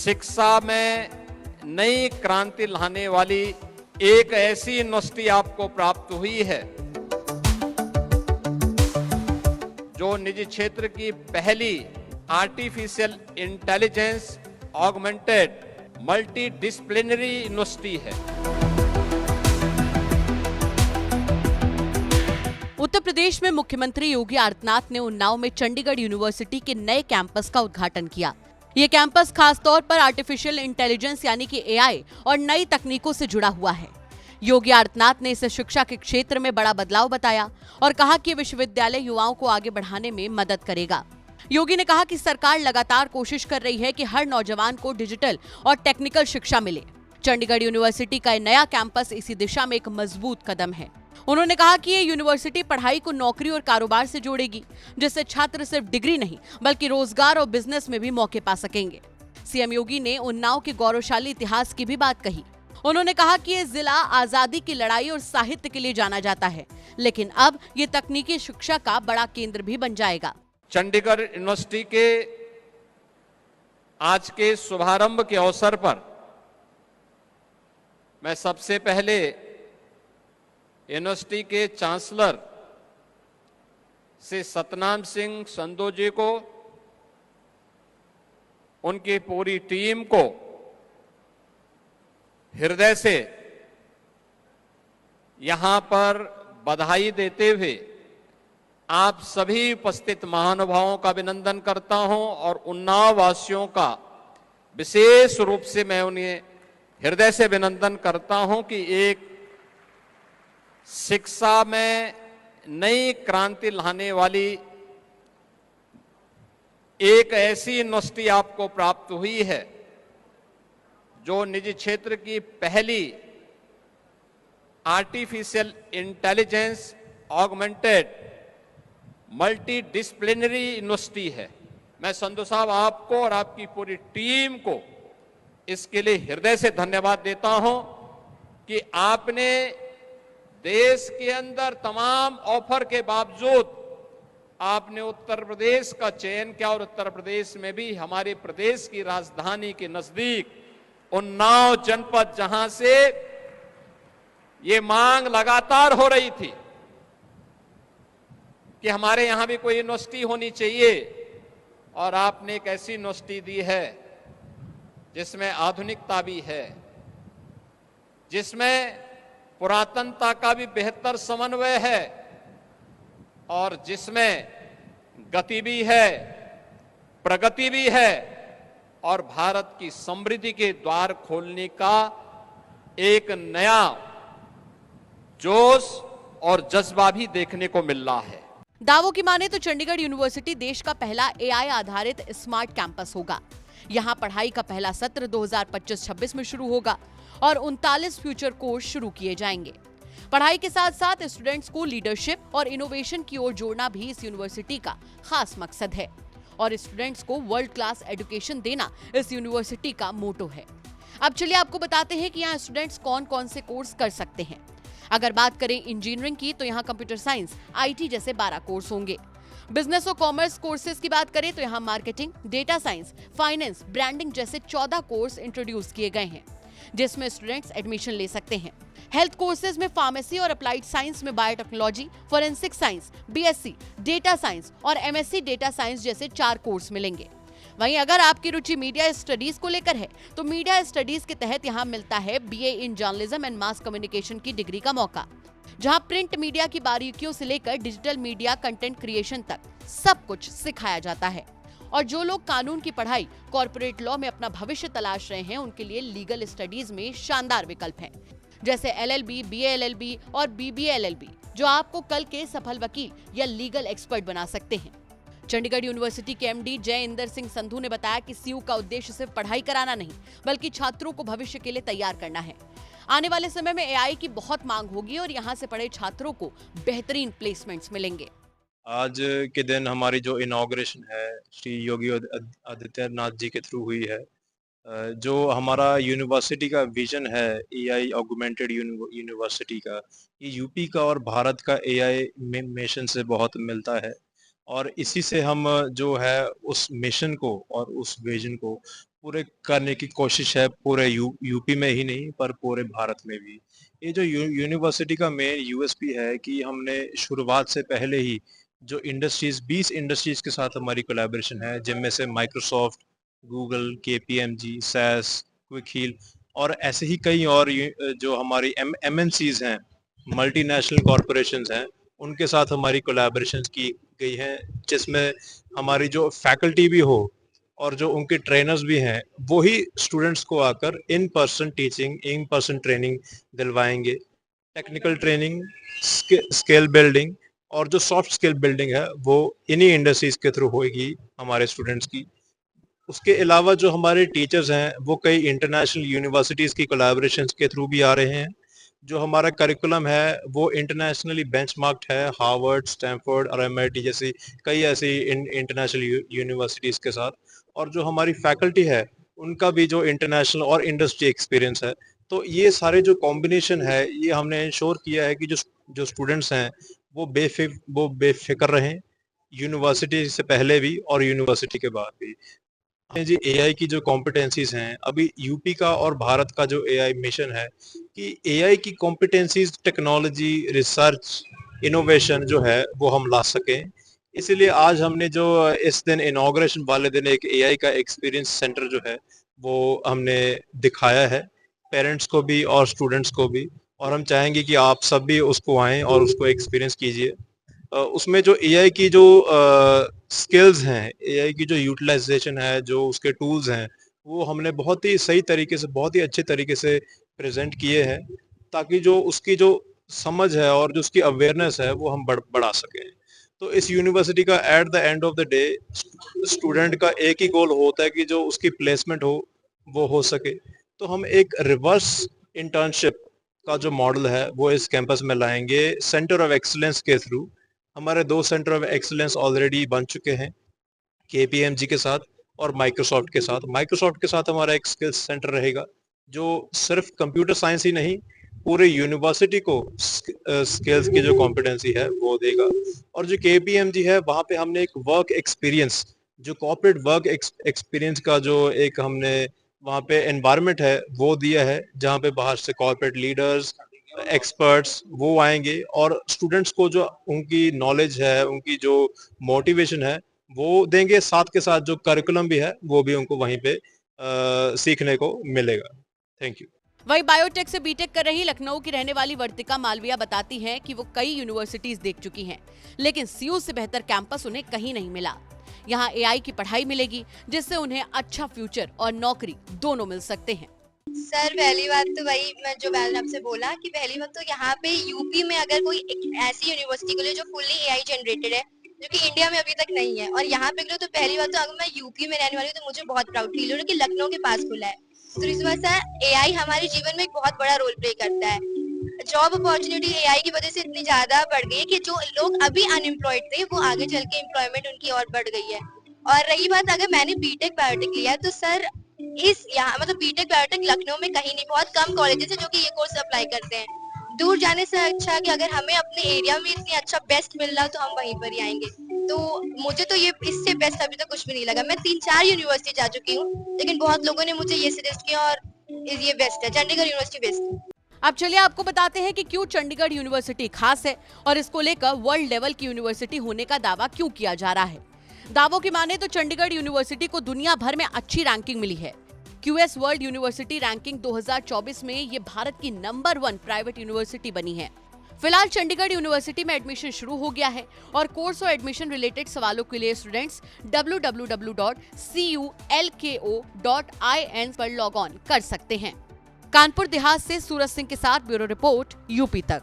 शिक्षा में नई क्रांति लाने वाली एक ऐसी यूनिवर्सिटी आपको प्राप्त हुई है जो निजी क्षेत्र की पहली artificial intelligence augmented multi disciplinary university है। उत्तर प्रदेश में मुख्यमंत्री योगी आदित्यनाथ ने उन्नाव में चंडीगढ़ यूनिवर्सिटी के नए कैंपस का उद्घाटन किया। ये कैंपस खास तौर पर आर्टिफिशियल इंटेलिजेंस यानी कि एआई और नई तकनीकों से जुड़ा हुआ है। योगी आदित्यनाथ ने इसे शिक्षा के क्षेत्र में बड़ा बदलाव बताया और कहा कि विश्वविद्यालय युवाओं को आगे बढ़ाने में मदद करेगा। योगी ने कहा कि सरकार लगातार कोशिश कर रही है कि हर नौजवान को डिजिटल और टेक्निकल शिक्षा मिले। चंडीगढ़ यूनिवर्सिटी का नया कैंपस इसी दिशा में एक मजबूत कदम है। उन्होंने कहा कि ये यूनिवर्सिटी पढ़ाई को नौकरी और कारोबार से जोड़ेगी, जिससे छात्र सिर्फ डिग्री नहीं बल्कि रोजगार और बिजनेस में भी मौके पा सकेंगे। सीएम योगी ने उन्नाव के गौरवशाली इतिहास की भी बात कही। उन्होंने कहा कि ये जिला आजादी की लड़ाई और साहित्य के लिए जाना जाता है, लेकिन अब ये तकनीकी शिक्षा का बड़ा केंद्र भी बन जाएगा। चंडीगढ़ यूनिवर्सिटी के आज के शुभारंभ के अवसर पर मैं सबसे पहले यूनिवर्सिटी के चांसलर श्री सतनाम सिंह संधू जी को, उनकी पूरी टीम को हृदय से यहां पर बधाई देते हुए आप सभी उपस्थित महानुभावों का अभिनंदन करता हूं और उन्नाव वासियों का विशेष रूप से मैं उन्हें हृदय से अभिनंदन करता हूं कि एक शिक्षा में नई क्रांति लाने वाली एक ऐसी यूनिवर्सिटी आपको प्राप्त हुई है जो निजी क्षेत्र की पहली artificial intelligence augmented multi disciplinary university है। मैं संधू साहब आपको और आपकी पूरी टीम को इसके लिए हृदय से धन्यवाद देता हूं कि आपने देश के अंदर तमाम ऑफर के बावजूद आपने उत्तर प्रदेश का चयन किया और उत्तर प्रदेश में भी हमारे प्रदेश की राजधानी के नजदीक उन्नाव जनपद, जहां से ये मांग लगातार हो रही थी कि हमारे यहां भी कोई यूनिवर्सिटी होनी चाहिए, और आपने एक ऐसी यूनिवर्सिटी दी है जिसमें आधुनिकता भी है, जिसमें पुरातनता का भी बेहतर समन्वय है और जिसमें गति भी है, प्रगति भी है और भारत की समृद्धि के द्वार खोलने का एक नया जोश और जज्बा भी देखने को मिल रहा है। दावों की माने तो चंडीगढ़ यूनिवर्सिटी देश का पहला एआई आधारित स्मार्ट कैंपस होगा। यहाँ पढ़ाई का पहला सत्र 2025-26 में शुरू होगा और 39 फ्यूचर कोर्स शुरू किए जाएंगे। पढ़ाई के साथ साथ स्टूडेंट्स को लीडरशिप और इनोवेशन की ओर जोड़ना भी इस यूनिवर्सिटी का खास मकसद है और स्टूडेंट्स को वर्ल्ड क्लास एजुकेशन देना इस यूनिवर्सिटी का मोटो है। अब चलिए आपको बताते हैं कि यहाँ स्टूडेंट्स कौन कौन से कोर्स कर सकते हैं। अगर बात करें इंजीनियरिंग की तो यहाँ कंप्यूटर साइंस, आईटी जैसे 12 कोर्स होंगे। बिजनेस और कॉमर्स कोर्सेज की बात करें तो यहाँ marketing, data science, finance, branding जैसे 14 कोर्स इंट्रोड्यूस किए गए हैं जिसमें स्टूडेंट्स एडमिशन ले सकते हैं। हेल्थ कोर्सेज में फार्मेसी और अप्लाइड साइंस में biotechnology, forensic science, BSc, data science और एमएससी डेटा साइंस जैसे 4 कोर्स मिलेंगे। वहीं अगर आपकी रुचि मीडिया स्टडीज को लेकर है तो मीडिया स्टडीज के तहत यहाँ मिलता है BA in journalism and mass communication की डिग्री का मौका, जहां प्रिंट मीडिया की बारीकियों से लेकर डिजिटल मीडिया कंटेंट क्रिएशन तक सब कुछ सिखाया जाता है। और जो लोग कानून की पढ़ाई, कॉर्पोरेट लॉ में अपना भविष्य तलाश रहे हैं उनके लिए लीगल स्टडीज में शानदार विकल्प हैं, जैसे एलएलबी, बीएएलएलबी और बीबीएलएलबी, जो आपको कल के सफल वकील या लीगल एक्सपर्ट बना सकते हैं। चंडीगढ़ यूनिवर्सिटी के एमडी जय इंदर सिंह संधू ने बताया कि सीयू का उद्देश्य सिर्फ पढ़ाई कराना नहीं बल्कि छात्रों को भविष्य के लिए तैयार करना है। आने वाले समय में एआई की बहुत मांग होगी और यहाँ से पढ़े छात्रों को बेहतरीन प्लेसमेंट्स मिलेंगे। आज के दिन हमारी जो इनॉग्रेशन है श्री योगी आदित्यनाथ जी के थ्रू हुई है। जो हमारा यूनिवर्सिटी का विजन है एआई ऑगमेंटेड यूनिवर्सिटी का, ये यूपी का और भारत का एआई मिशन से बहुत मिलता है और इसी से हम जो है उस मिशन को और उस विजन को पूरे करने की कोशिश है, पूरे यूपी में ही नहीं पर पूरे भारत में भी। ये जो यूनिवर्सिटी का मेन यूएसपी है कि हमने शुरुआत से पहले ही जो इंडस्ट्रीज 20 इंडस्ट्रीज के साथ हमारी कोलैबोरेशन है, जिनमें से Microsoft, Google, KPMG, SAS, quick heal और ऐसे ही कई और जो हमारी एमएनसीज हैं, मल्टीनेशनल कॉरपोरेशंस हैं, उनके साथ हमारी कोलैबोरेशंस की गई हैं, जिसमें हमारी जो फैकल्टी भी हो और जो उनके ट्रेनर्स भी हैं, वो ही स्टूडेंट्स को आकर in person teaching, in person training दिलवाएंगे। टेक्निकल ट्रेनिंग, स्किल बिल्डिंग और जो सॉफ्ट स्किल बिल्डिंग है वो इन्हीं इंडस्ट्रीज के थ्रू होगी हमारे स्टूडेंट्स की। उसके अलावा जो हमारे टीचर्स हैं वो कई इंटरनेशनल यूनिवर्सिटीज़ की कोलैबोरेशंस के थ्रू भी आ रहे हैं। जो हमारा करिकुलम है वो इंटरनेशनली बेंचमार्क्ड है, हार्वर्ड, स्टैनफोर्ड और एमआईटी जैसी कई ऐसी इंटरनेशनल यूनिवर्सिटीज़ के साथ। और जो हमारी फैकल्टी है उनका भी जो इंटरनेशनल और इंडस्ट्री एक्सपीरियंस है। तो ये सारे जो कॉम्बिनेशन है ये हमने इंश्योर किया है कि जो स्टूडेंट्स हैं वो बेफिक्र रहें, यूनिवर्सिटी से पहले भी और यूनिवर्सिटी के बाद भी। जी, एआई की जो कॉम्पिटेंसीज हैं, अभी यूपी का और भारत का जो एआई मिशन है कि एआई की कॉम्पिटेंसीज, टेक्नोलॉजी, रिसर्च, इनोवेशन जो है वो हम ला सकें। इसीलिए आज हमने जो इस दिन इनॉग्रेशन वाले दिन एक एआई का एक्सपीरियंस सेंटर जो है वो हमने दिखाया है पेरेंट्स को भी और स्टूडेंट्स को भी, और हम चाहेंगे कि आप सब भी उसको आएँ और उसको एक्सपीरियंस कीजिए। उसमें जो एआई की जो स्किल्स हैं, एआई की जो यूटिलाइजेशन है, जो उसके टूल्स हैं, वो हमने बहुत ही सही तरीके से, बहुत ही अच्छे तरीके से प्रेजेंट किए हैं, ताकि जो उसकी जो समझ है और जो उसकी अवेयरनेस है वो हम बढ़ा सकें। तो इस यूनिवर्सिटी का at the end of the day student का एक ही गोल होता है कि जो उसकी प्लेसमेंट हो वो हो सके। तो हम एक रिवर्स इंटर्नशिप का जो मॉडल है वो इस कैंपस में लाएंगे सेंटर ऑफ एक्सीलेंस के थ्रू। हमारे 2 सेंटर ऑफ एक्सीलेंस ऑलरेडी बन चुके हैं, केपीएमजी के साथ और माइक्रोसॉफ्ट के साथ। माइक्रोसॉफ्ट के साथ हमारा एक स्किल्स सेंटर रहेगा जो सिर्फ कंप्यूटर साइंस ही नहीं, पूरे यूनिवर्सिटी को स्किल्स की जो कॉम्पिटेंसी है वो देगा। और जो केपीएमजी है वहाँ पे हमने एक वर्क एक्सपीरियंस, जो कॉर्पोरेट वर्क एक्सपीरियंस का जो एक हमने वहाँ पे एनवायरनमेंट है वो दिया है, जहाँ पे बाहर से कॉर्पोरेट लीडर्स, एक्सपर्ट्स वो आएंगे और स्टूडेंट्स को जो उनकी नॉलेज है, उनकी जो मोटिवेशन है वो देंगे। साथ के साथ जो करिकुलम भी है वो भी उनको वहीं पे सीखने को मिलेगा। Thank you. वही बायोटेक से बीटेक कर रही लखनऊ की रहने वाली वर्तिका मालविया बताती हैं कि वो कई यूनिवर्सिटीज देख चुकी हैं, लेकिन सीयू से बेहतर कैंपस उन्हें कहीं नहीं मिला। यहाँ एआई की पढ़ाई मिलेगी जिससे उन्हें अच्छा फ्यूचर और नौकरी दोनों मिल सकते हैं। सर पहली बात तो वही मैं जो मैंने आपसे बोला कि पहली बात तो यहाँ पे यूपी में अगर कोई ऐसी यूनिवर्सिटी खुले जो फुल्ली एआई जनरेटेड है, जो कि इंडिया में अभी तक नहीं है, और यहाँ पे तो पहली बात तो अगर मैं यूपी में रहने वाली हूँ तो मुझे बहुत प्राउड फील हो रहा है कि लखनऊ के पास खुला है। तो इस वजह से एआई हमारे जीवन में एक बहुत बड़ा रोल प्ले करता है। जॉब अपॉर्चुनिटी एआई की वजह से इतनी ज्यादा बढ़ गई है कि जो लोग अभी अनएम्प्लॉयड थे वो आगे चल के एम्प्लॉयमेंट उनकी और बढ़ गई है। और रही बात अगर मैंने बीटेक बायोटेक लिया है तो सर इस यहाँ मतलब बीटेक बायोटेक लखनऊ में कहीं नहीं, बहुत कम कॉलेजेस है जो कि ये कोर्स अप्लाई करते हैं। दूर जाने से अच्छा कि अगर हमें अपने एरिया में इतनी अच्छा बेस्ट मिल रहा तो हम वहीं पर ही आएंगे। तो मुझे तो ये इससे बेस्ट अभी तक कुछ भी नहीं लगा। मैं 3-4 यूनिवर्सिटी जा चुकी हूँ, लेकिन बहुत लोगों ने मुझे ये सजेस्ट किया और ये बेस्ट है, चंडीगढ़ यूनिवर्सिटी बेस्ट है। अब चलिए आपको बताते हैं कि क्यों चंडीगढ़ यूनिवर्सिटी खास है और इसको लेकर वर्ल्ड लेवल की यूनिवर्सिटी होने का दावा क्यों किया जा रहा है। दावों की माने तो चंडीगढ़ यूनिवर्सिटी को दुनिया भर में अच्छी रैंकिंग मिली है। क्यूएस वर्ल्ड यूनिवर्सिटी रैंकिंग 2024 में ये भारत की नंबर 1 प्राइवेट यूनिवर्सिटी बनी है। फिलहाल चंडीगढ़ यूनिवर्सिटी में एडमिशन शुरू हो गया है और कोर्स और एडमिशन रिलेटेड सवालों के लिए स्टूडेंट्स www.culko.in पर लॉग ऑन कर सकते हैं। कानपुर देहात से सूरज सिंह के साथ ब्यूरो रिपोर्ट यूपी तक।